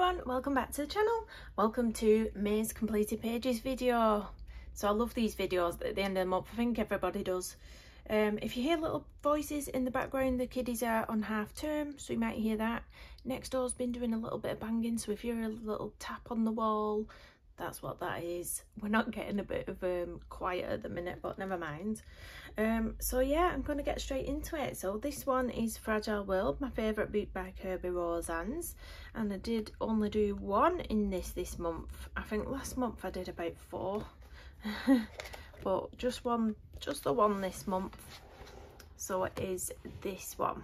everyone, welcome back to the channel. Welcome to May's completed pages video. So I love these videos at the end of the month. I think everybody does. If you hear little voices in the background, the kiddies are on half term, so you might hear that. Next door's been doing a little bit of banging, so if you hear a little tap on the wall, that's what that is. We're not getting a bit of quiet at the minute, but never mind. So yeah, I'm going to get straight into it. So this one is Fragile World, my favourite book by Kirby Roseanne's, and I did only do one in this month. I think last month I did about 4 but just the one this month. So it is this one.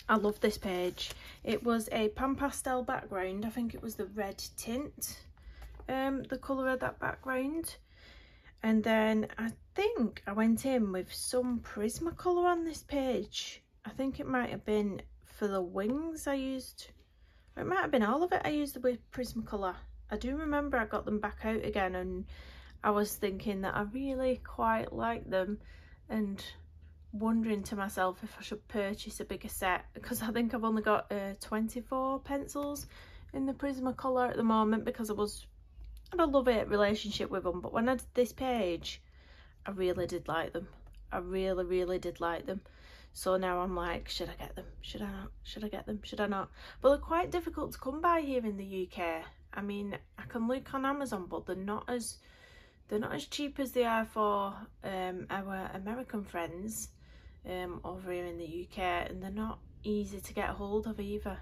I love this page. It was a pan pastel background. I think it was the red tint, the colour of that background, and then I think I went in with some Prismacolor on this page. I think it might have been for the wings I used, or it might have been all of it I used with Prismacolor. I do remember I got them back out again and I was thinking that I really quite like them and wondering to myself if I should purchase a bigger set, because I think I've only got 24 pencils in the Prismacolor at the moment, because I had a love-hate relationship with them. But when I did this page, I really did like them. I really did like them. So now I'm like, should I get them? Should I not? Should I get them? Should I not? But they're quite difficult to come by here in the UK. I mean, I can look on Amazon, but they're not as cheap as they are for our American friends over here in the UK, and they're not easy to get a hold of either,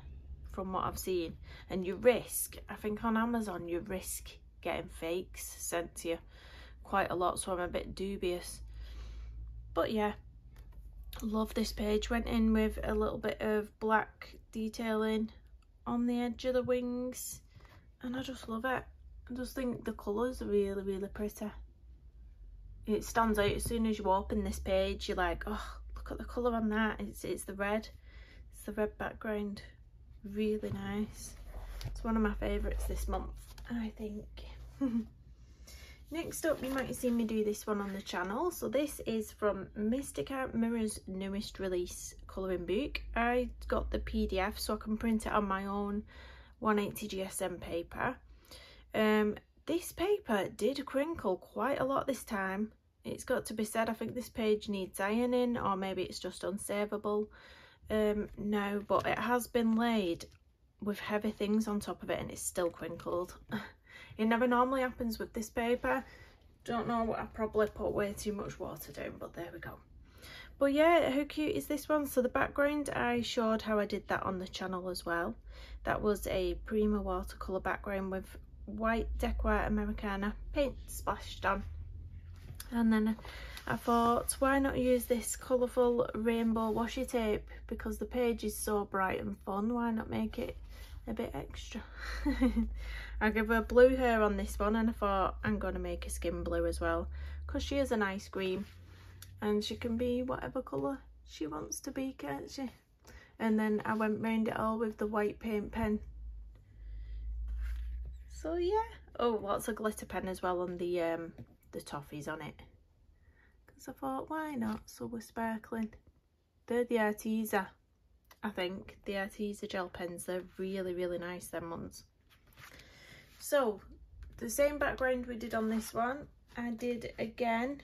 from what I've seen. And you risk, I think on Amazon, you risk getting fakes sent to you quite a lot, so I'm a bit dubious. But yeah, love this page. Went in with a little bit of black detailing on the edge of the wings, and I just love it. I just think the colours are really pretty. It stands out as soon as you open this page. You're like, oh, look at the colour on that. It's the red. It's the red background. Really nice. It's one of my favourites this month, I think. Next up, you might have seen me do this one on the channel. So this is from Mystica Mirror's newest release colouring book. I got the PDF so I can print it on my own 180 GSM paper. This paper did crinkle quite a lot this time. It's got to be said, I think this page needs ironing, or maybe it's just unsavable now, but it has been laid with heavy things on top of it and it's still crinkled. It never normally happens with this paper. Don't know what, I probably put way too much water down, but there we go. But yeah, how cute is this one? So the background, I showed how I did that on the channel as well. That was a Prima watercolour background with white Decor Americana paint splashed on. And then I thought, why not use this colourful rainbow washi tape, because the page is so bright and fun. Why not make it a bit extra? I give her blue hair on this one, and I thought I'm going to make a skin blue as well, because she is a nice green and she can be whatever colour she wants to be, can't she? And then I went round it all with the white paint pen. So yeah, oh, lots of glitter pen as well on the toffees on it, because I thought, why not? So we're sparkling. They're the Arteza, I think, the Arteza gel pens. They're really nice, them ones. So the same background we did on this one, I did again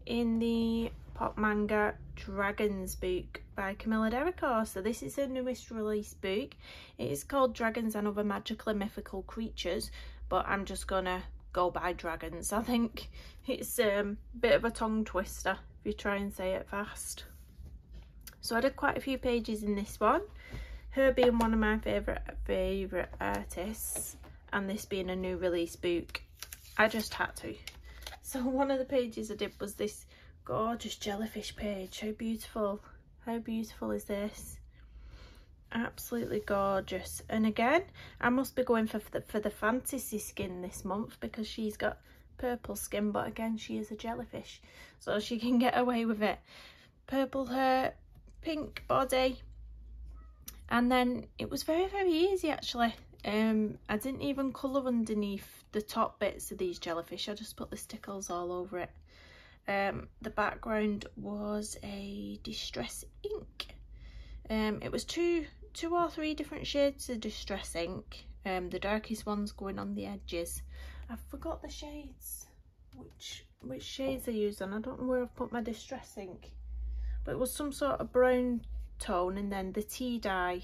in the Pop Manga Dragons book by Camilla Derico. So this is her newest release book. It is called Dragons and Other Magically Mythical Creatures, but I'm just gonna go by dragons. I think it's a bit of a tongue twister if you try and say it fast. So I did quite a few pages in this one, her being one of my favourite artists, and this being a new release book, I just had to. So one of the pages I did was this gorgeous jellyfish page. How beautiful is this? Absolutely gorgeous. And again, I must be going for the fantasy skin this month, because she's got purple skin, but again, she is a jellyfish, so she can get away with it. Purple hair, pink body, and then it was very easy actually. I didn't even colour underneath the top bits of these jellyfish. I just put the stickles all over it. The background was a distress ink. It was two 2 or 3 different shades of Distress ink. The darkest one's going on the edges. I forgot the shades, which shades I used on. I don't know where I've put my Distress ink, but it was some sort of brown tone, and then the tea dye.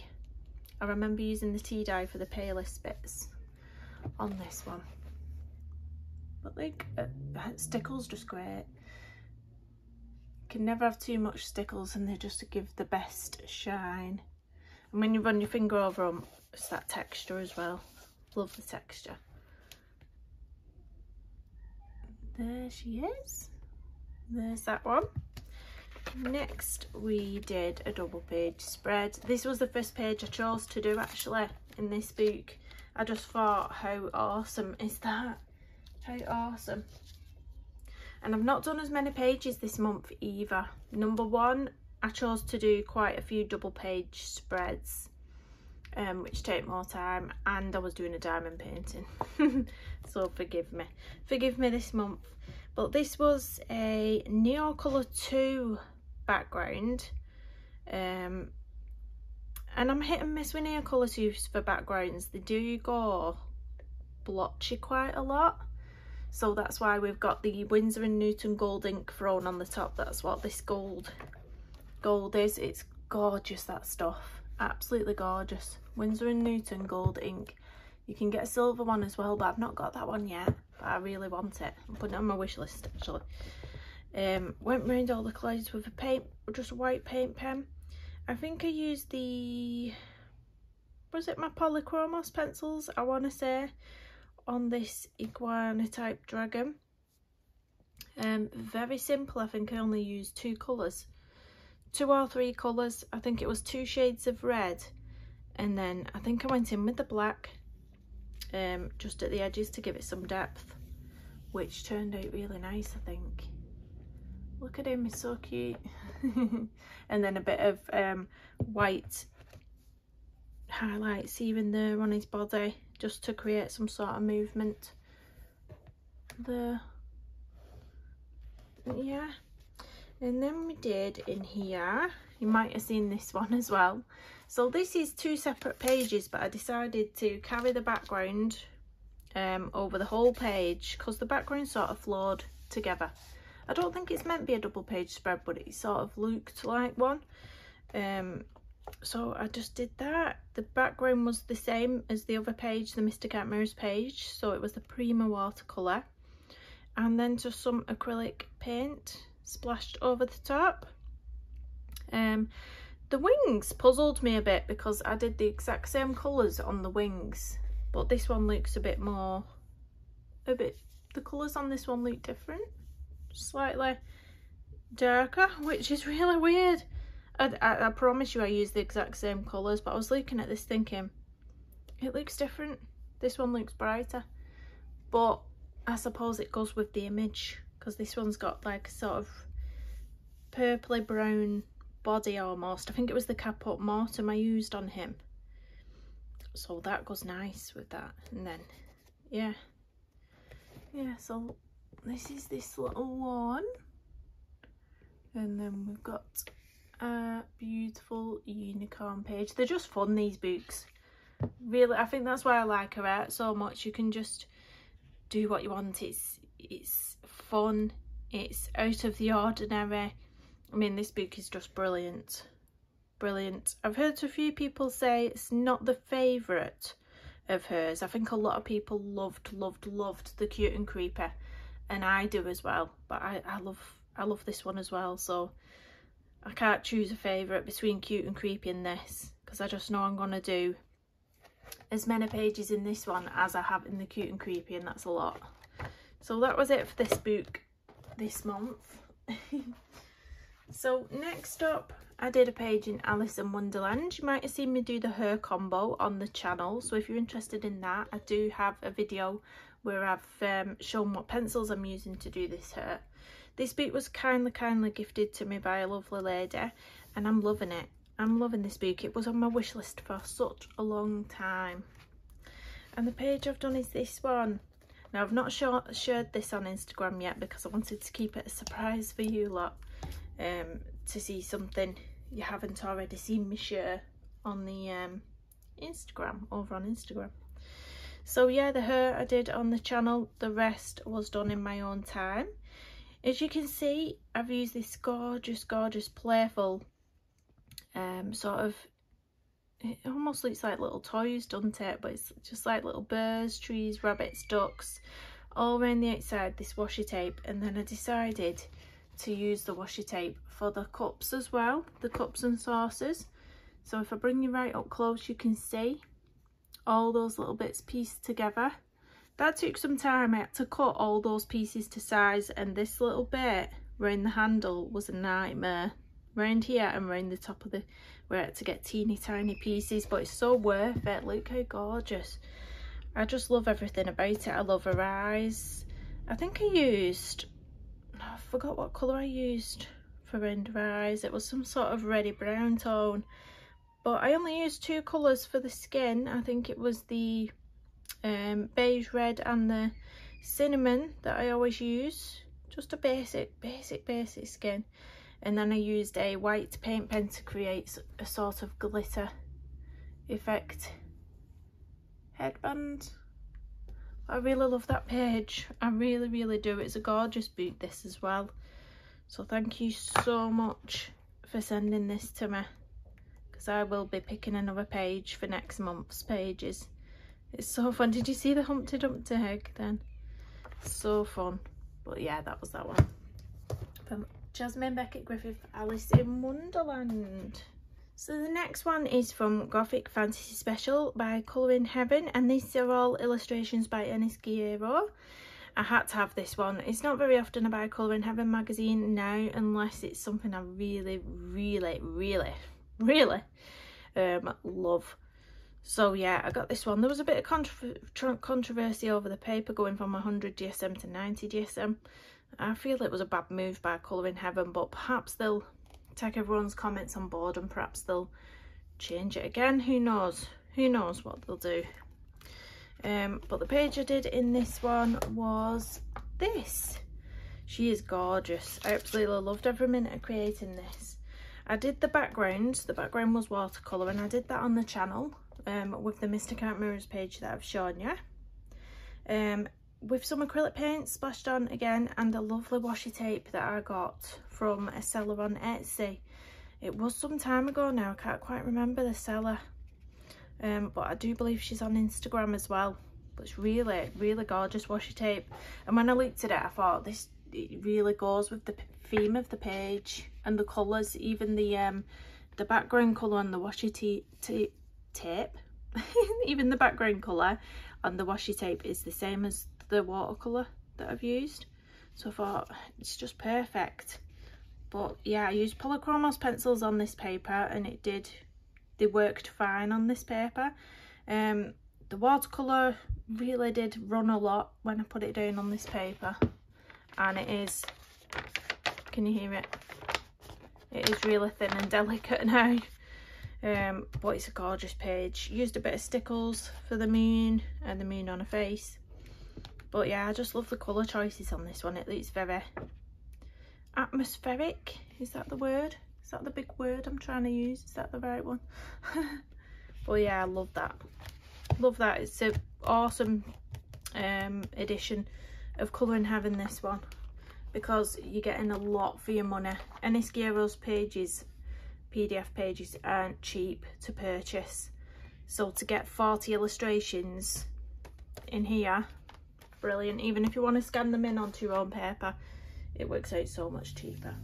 I remember using the tea dye for the palest bits on this one. But like, stickle's just great. Can never have too much stickles, and they just give the best shine. And when you run your finger over them, it's that texture as well. Love the texture. There she is. There's that one. Next we did a double page spread. This was the first page I chose to do actually in this book. I just thought, how awesome is that? How awesome. And I've not done as many pages this month either. Number one, I chose to do quite a few double page spreads, which take more time, and I was doing a diamond painting. So forgive me this month. But this was a Neocolour 2 background, and I'm hit and miss with Neocolour 2s for backgrounds. They do go blotchy quite a lot, so that's why we've got the Winsor & Newton gold ink thrown on the top. That's what this gold is. It's gorgeous, that stuff, absolutely gorgeous. Winsor & Newton gold ink. You can get a silver one as well, but I've not got that one yet, but I really want it. I'm putting it on my wish list actually. Went round all the clouds with just a white paint pen. I think I used the, was it my Polychromos pencils, I want to say, on this iguana type dragon. Very simple. I think I only used 2 colours, 2 or 3 colours. I think it was 2 shades of red, and then I think I went in with the black, just at the edges to give it some depth, which turned out really nice, I think. Look at him, he's so cute. And then a bit of white highlights even there on his body, just to create some sort of movement there. Yeah. And then we did in here, you might have seen this one as well. So this is 2 separate pages, but I decided to carry the background over the whole page because the background sort of flowed together. I don't think it's meant to be a double page spread, but it sort of looked like one. So I just did that. The background was the same as the other page, the Mr. Cat Mirrors page, so it was the Prima watercolour, and then just some acrylic paint splashed over the top. The wings puzzled me a bit because I did the exact same colours on the wings, but this one looks the colours on this one look different, slightly darker, which is really weird. I promise you I used the exact same colours, but I was looking at this thinking, it looks different. This one looks brighter, but I suppose it goes with the image because this one's got like a sort of purpley brown body almost. I think it was the Caput Mortem I used on him, so that goes nice with that. And then yeah, so this is this little one, and then we've got a beautiful unicorn page. They're just fun, these books, really. I think that's why I like her art so much. You can just do what you want. It's fun, it's out of the ordinary. I mean, this book is just brilliant. I've heard a few people say it's not the favourite of hers. I think a lot of people loved The Cute and Creepy, and I do as well, but I love this one as well, so I can't choose a favourite between Cute and Creepy and this, because I just know I'm going to do as many pages in this one as I have in the Cute and Creepy, and that's a lot. So that was it for this book this month. So next up, I did a page in Alice in Wonderland. You might have seen me do the hair combo on the channel, so if you're interested in that, I do have a video where I've shown what pencils I'm using to do this hair. This book was kindly gifted to me by a lovely lady, and I'm loving it. I'm loving this book. It was on my wish list for such a long time. And the page I've done is this one. Now, I've not shared this on Instagram yet because I wanted to keep it a surprise for you lot, to see something you haven't already seen me share on the Instagram, over on Instagram. So yeah, the hair I did on the channel, the rest was done in my own time. As you can see, I've used this gorgeous playful sort of, it almost looks like little toys, doesn't it? But it's just like little birds, trees, rabbits, ducks, all around the outside, this washi tape. And then I decided to use the washi tape for the cups as well, the cups and saucers. So if I bring you right up close, you can see all those little bits pieced together. That took some time. I had to cut all those pieces to size, and this little bit around the handle was a nightmare. Round here and round the top of the, where I had to get teeny tiny pieces, but it's so worth it. Look how gorgeous. I just love everything about it. I love her eyes. I think I used, I forgot what colour I used for around her eyes. It was some sort of reddy brown tone. But I only used 2 colours for the skin. I think it was the beige red and the cinnamon that I always use. Just a basic skin. And then I used a white paint pen to create a sort of glitter effect headband. I really love that page. I really do. It's a gorgeous book, this as well. So thank you so much for sending this to me. I will be picking another page for next month's pages. It's so fun. Did you see the Humpty Dumpty egg then? So fun. But yeah, that was that one. From Jasmine Beckett Griffith, Alice in Wonderland. So the next one is from Gothic Fantasy Special by Colouring Heaven, and these are all illustrations by Ennis Guerrero. I had to have this one. It's not very often I buy Colouring Heaven magazine now, unless it's something I really love. So yeah, I got this one. There was a bit of controversy over the paper going from 100 GSM to 90 GSM. I feel it was a bad move by Colouring Heaven, but perhaps they'll take everyone's comments on board and perhaps they'll change it again. Who knows what they'll do. But the page I did in this one was this. She is gorgeous. I absolutely loved every minute of creating this. I did the background was watercolour, and I did that on the channel with the Mystic Art Mirrors page that I've shown you. With some acrylic paint splashed on again, and a lovely washi tape that I got from a seller on Etsy. It was some time ago now, I can't quite remember the seller. But I do believe she's on Instagram as well. But it's really gorgeous washi tape. And when I looked at it, I thought it really goes with the theme of the page and the colours. Even the background colour on the washi tape even the background colour on the washi tape is the same as the watercolour that I've used. So I thought it's just perfect. But yeah, I used polychromos pencils on this paper, and they worked fine on this paper. The watercolour really did run a lot when I put it down on this paper, and it is, can you hear it? It is really thin and delicate now. But it's a gorgeous page. Used a bit of stickles for the moon and the moon on her face. But yeah, I just love the colour choices on this one. It's very atmospheric. Is that the word? Is that the big word I'm trying to use? Is that the right one? But yeah, I love that. Love that. It's an awesome edition of Colouring Heaven, this one, because you're getting a lot for your money. Ennis Guerrero's pages, PDF pages, aren't cheap to purchase. So to get 40 illustrations in here, brilliant. Even if you want to scan them in onto your own paper, it works out so much cheaper.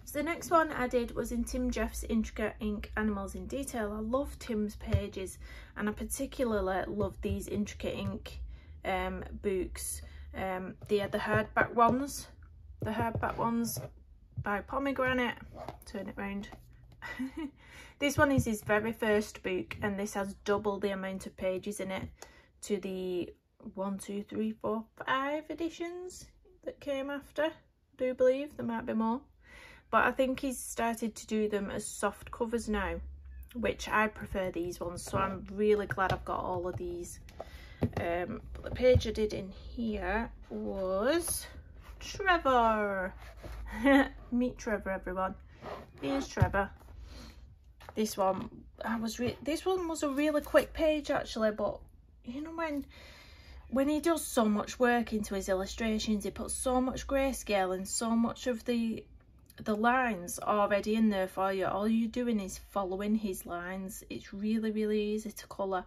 So the next one I did was in Tim Jeff's Intricate Ink Animals in Detail. I love Tim's pages, and I particularly love these Intricate Ink books. They are the hardback ones. The hardback ones by Pomegranate. Turn it round. This one is his very first book, and this has double the amount of pages in it to the 1, 2, 3, 4, 5 editions that came after. I do believe there might be more, but I think he's started to do them as soft covers now, which I prefer these ones, so I'm really glad I've got all of these. But the page I did in here was Trevor. Meet Trevor, everyone. Here's Trevor. This one, this one was a really quick page actually, but you know, when he does so much work into his illustrations, he puts so much grayscale and so much of the lines already in there for you. All you're doing is following his lines. It's really, really easy to colour,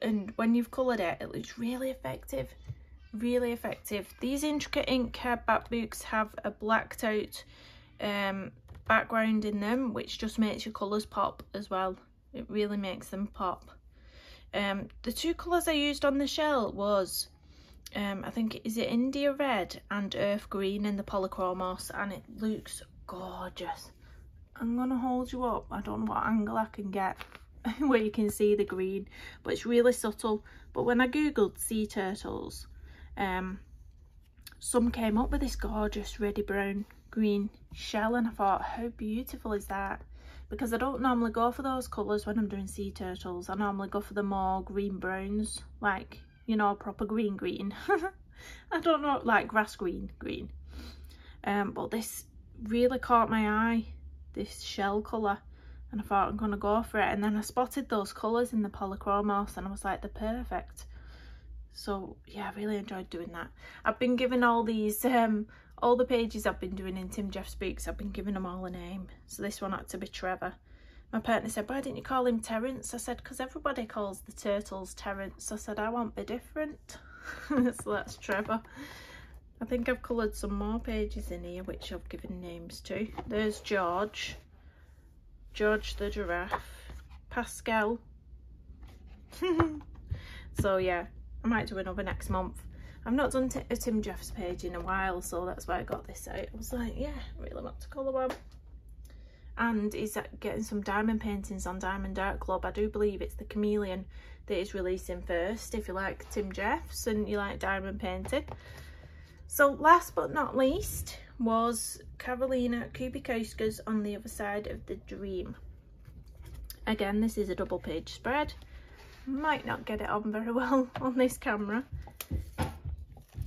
and when you've coloured it, it looks really effective. Really effective. These intricate ink hardback books have a blacked out background in them, which just makes your colours pop as well. It really makes them pop. The two colours I used on the shell was I think, is it India Red and Earth Green in the Polychromos, and it looks gorgeous. I'm gonna hold you up. I don't know what angle I can get where you can see the green, but it's really subtle. But when I googled sea turtles, some came up with this gorgeous reddy brown green shell, and I thought, how beautiful is that? Because I don't normally go for those colours when I'm doing sea turtles. I normally go for the more green browns, like, you know, proper green. I don't know, like grass green. But this really caught my eye, this shell colour, and I thought, I'm gonna go for it. And then I spotted those colours in the Polychromos, and I was like, they're perfect. So yeah, I really enjoyed doing that. I've been giving all these all the pages I've been doing in Tim Jeff's books, I've been giving them all a name. So this one had to be Trevor. My partner said, why didn't you call him Terence? I said, because everybody calls the turtles Terence. I said, I won't be different. So that's Trevor. I think I've coloured some more pages in here which I've given names to. There's George the giraffe, Pascal. So yeah, I might do another next month. I've not done a Tim Jeff's page in a while, so that's why I got this out. I was like, yeah, I really want to colour one. And he's getting some diamond paintings on Diamond Art Club. I do believe it's the Chameleon that is releasing first, if you like Tim Jeff's and you like diamond painting. So last but not least was Carolina Kubikowska's On the Other Side of the Dream. Again, this is a double page spread. Might not get it on very well on this camera.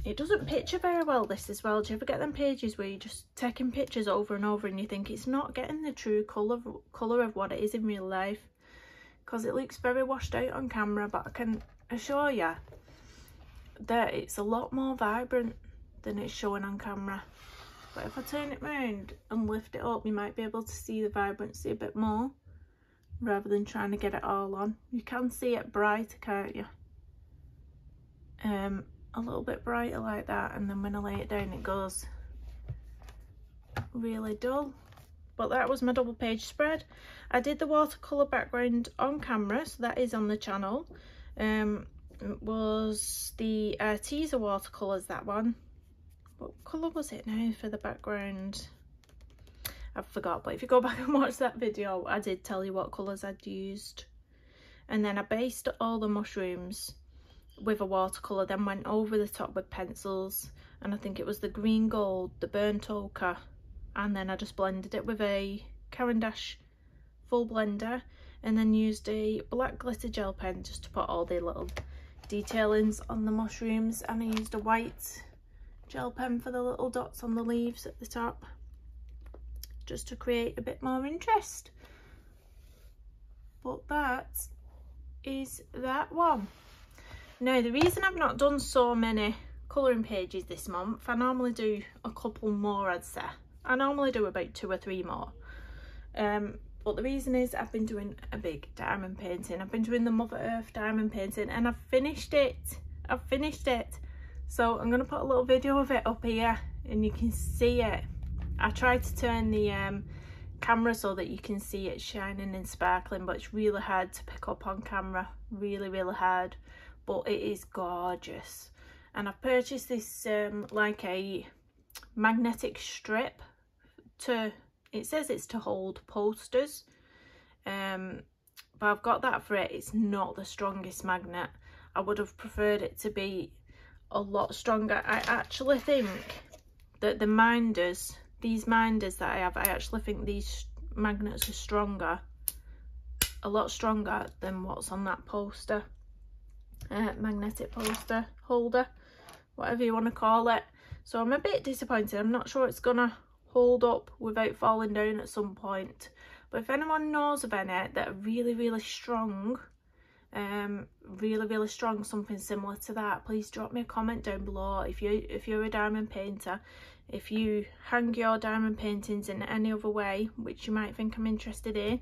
It doesn't picture very well, this as well. Do you ever get them pages where you're just taking pictures over and over and you think it's not getting the true colour of what it is in real life? Because it looks very washed out on camera, but I can assure you that it's a lot more vibrant than it's showing on camera. But if I turn it round and lift it up, you might be able to see the vibrancy a bit more, rather than trying to get it all on. You can see it brighter, can't you? A little bit brighter like that, and then when I lay it down it goes really dull. But that was my double page spread. I did the watercolour background on camera, so that is on the channel. It was the teaser watercolours, that one. What colour was it now for the background? I forgot, but if you go back and watch that video, I did tell you what colours I'd used. And then I based all the mushrooms with a watercolour, then went over the top with pencils, and I think it was the green gold, the burnt ochre, and then I just blended it with a Caran d'Ache full blender, and then used a black glitter gel pen just to put all the little detailings on the mushrooms, and I used a white gel pen for the little dots on the leaves at the top, just to create a bit more interest. But that is that one. Now, the reason I've not done so many colouring pages this month, I normally do a couple more, I'd say. I normally do about 2 or 3 more. But the reason is I've been doing a big diamond painting. I've been doing the Mother Earth diamond painting, and I've finished it. So I'm going to put a little video of it up here and you can see it. I tried to turn the camera so that you can see it shining and sparkling, but it's really hard to pick up on camera. Really hard. But it is gorgeous. And I've purchased this like a magnetic strip to, it says it's to hold posters, but I've got that for it. It's not the strongest magnet. I would have preferred it to be a lot stronger. I actually think that the minders, these minders that I have, I actually think these magnets are stronger, a lot stronger than what's on that poster. Magnetic poster holder, whatever you want to call it. So I'm a bit disappointed. I'm not sure it's gonna hold up without falling down at some point, But if anyone knows of any that are really strong, really strong, something similar to that, please drop me a comment down below. If you're a diamond painter, if you hang your diamond paintings in any other way which you might think I'm interested in,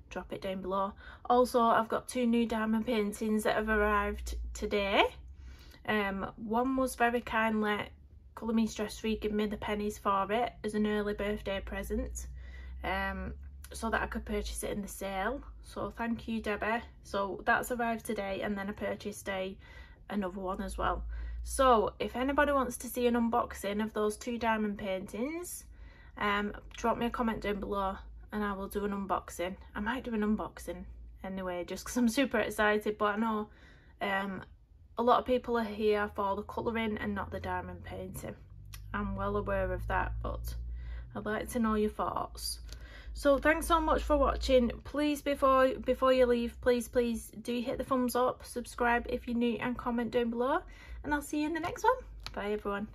drop it down below. Also, I've got 2 new diamond paintings that have arrived today. One was very kindly Colour Me Stress Free giving me the pennies for it as an early birthday present, so that I could purchase it in the sale. So thank you, Debbie. So that's arrived today, and then I purchased another one as well. So if anybody wants to see an unboxing of those 2 diamond paintings, drop me a comment down below and I will do an unboxing. I might do an unboxing anyway, just because I'm super excited, but I know a lot of people are here for the colouring and not the diamond painting. I'm well aware of that, but I'd like to know your thoughts. So thanks so much for watching. Please, before you leave, please do hit the thumbs up, subscribe if you're new, and comment down below, and I'll see you in the next one. Bye everyone.